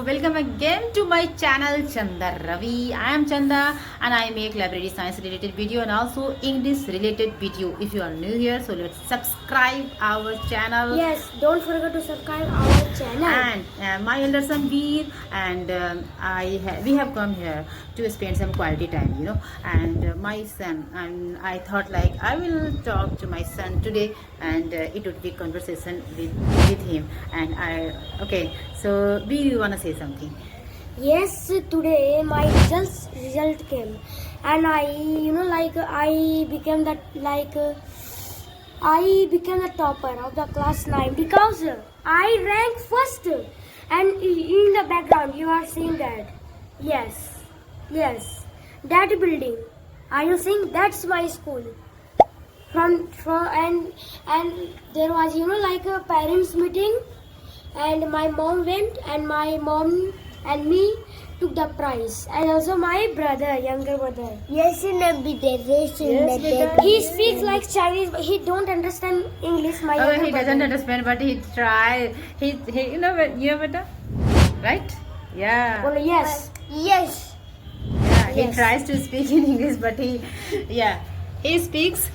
welcome again to my channel Chanda Ravi. I am Chanda and I make library science related video and also English related video. If you are new here, so let's subscribe our channel. Yes, don't forget to subscribe our channel. And my elder son Veer and we have come here to spend some quality time, and my son, and I thought like I will talk to my son today, and it would be conversation with him. And okay, so Veer, you wanna say something? Yes, today my result came, and I became the topper of the class 9 because I ranked first. And in the background you are seeing that. Yes, that building. Are you seeing? That's my school. From and there was a parents meeting, and my mom went, and my mom and me took the prize, and also my younger brother. Yes, He speaks like Chinese, but he don't understand English. My Oh, younger he brother. doesn't understand, but he try. He you know better, right? Yeah. Oh, yes. Yes. Yeah, he Yes. tries to speak in English, but he speaks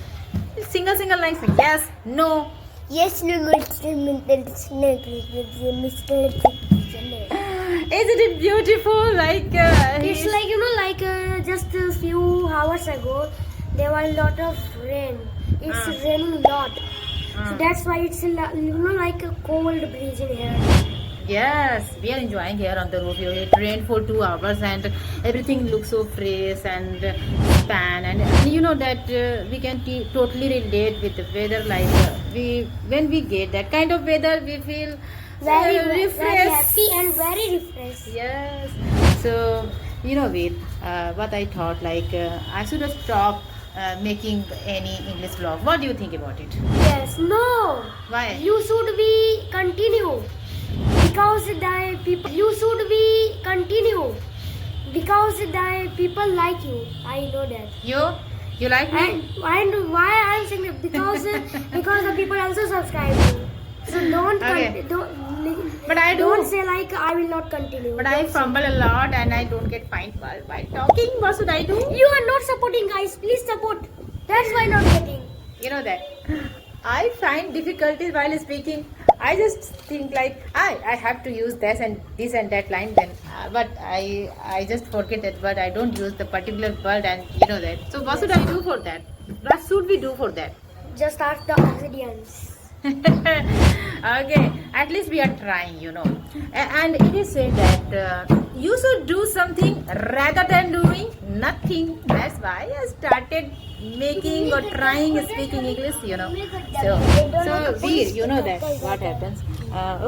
single lines. Yes, no. Yes, no, Isn't it beautiful? Like It's like just a few hours ago there was a lot of rain. It's raining a lot. So that's why it's like a cold breeze in here. Yes, we are enjoying here on the roof. It rained for 2 hours and everything looks so fresh and span. And you know that we can totally relate with the weather. Like when we get that kind of weather, we feel Very refreshed. happy and very refreshed. Yes. So Veer, what I thought like I should stop making any English vlog. What do you think about it? Yes, no. Why? You should be continue because the people. You should be continue because the people like you. I know that. You like me? And why I'm saying that because because the people also subscribe you. So don't Okay. don't. But I do. Don't say like I will not continue. But I fumble a lot and I don't get fine by talking. What should I do? You are not supporting, guys. Please support. That's why not getting. You know that I find difficulties while speaking. I just think like I have to use this and that line then, but I just forget it. But I don't use the particular word, and you know that. So what should I do for that? What should we do for that? Just ask the audience. Okay, at least we are trying. And it is said that you should do something rather than doing nothing. That's why I started making or trying speaking English. So Veer, you know that what happens.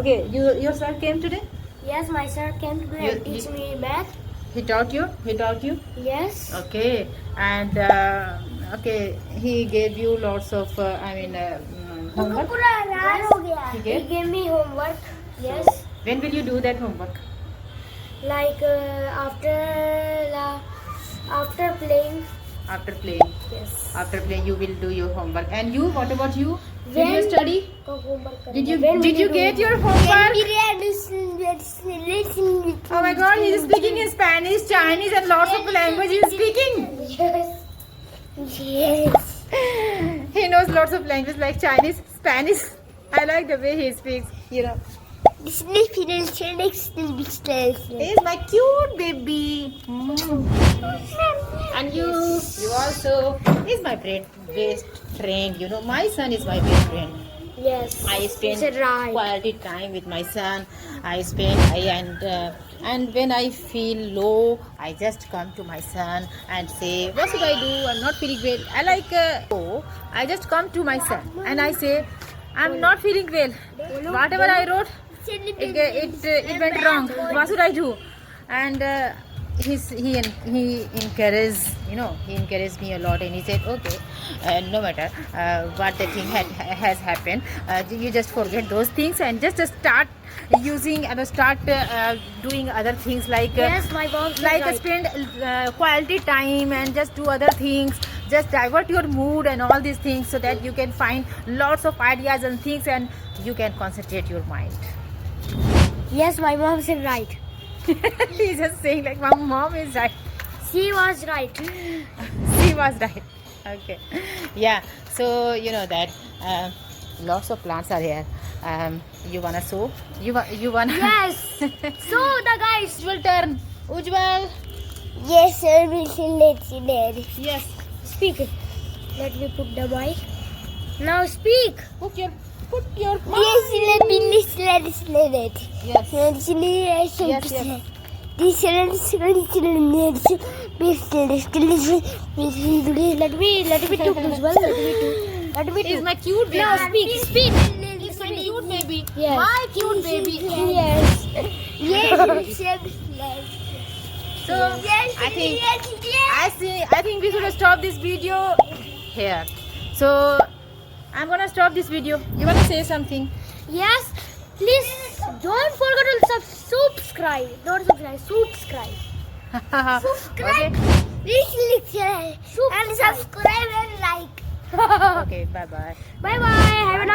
Okay, your sir came today. Yes, my sir came today and You- teach me math. He taught you. Yes. Okay, and okay, he gave you lots of homework. He He gave. gave me homework. Yes. When will you do that homework? Like after playing. After playing. Yes. After playing, you will do your homework. And you, what about you? Did When- you study? Homework Did you When did will you do get your Can we homework? listen? Oh my God, he is speaking in Spanish, Chinese, and lots of languages. He is speaking. Yes. Yes. He knows lots of languages like Chinese, Spanish. I like the way he speaks. This is financial next He is my cute baby. And you also is my best friend. My son is my best friend. Yes. I spend It's right. quality time with my son. And when I feel low, I just come to my son and say, "What should I do? I'm not feeling well." I just come to my son and I say, "I'm not feeling well. Whatever I wrote, it went wrong. What should I do?" And he encouraged me a lot, and he said, "Okay, no matter what the thing has happened, you just forget those things and just start using and start doing other things like Yes, my mom said like right. spend quality time and just do other things, just divert your mood and all these things, so that you can find lots of ideas and things and you can concentrate your mind." Yes, my mom said right. He's just saying like my mom is right. She was right. She was right. Okay. Yeah. So you know that lots of plants are here. You wanna sow? You wanna? Yes. So the guys. Ujjwal turn. Ujjwal. Yes, sir. Let's see. Yes. Speak. Let me put the mic. Now speak. Put your mouth. Yes, let me listen. Yes. Yes, Yes. Yes. Let me talk as well. Let me He's talk. my cute baby. Now speak. He's my cute baby. Yes. My cute baby. Yes. So I think we should stop this video here. So I'm gonna stop this video. You wanna say something? Yes. Please don't forget to subscribe. Don't subscribe. Subscribe. Okay. Please listen and subscribe and like. Okay. Bye bye. Bye bye. Have a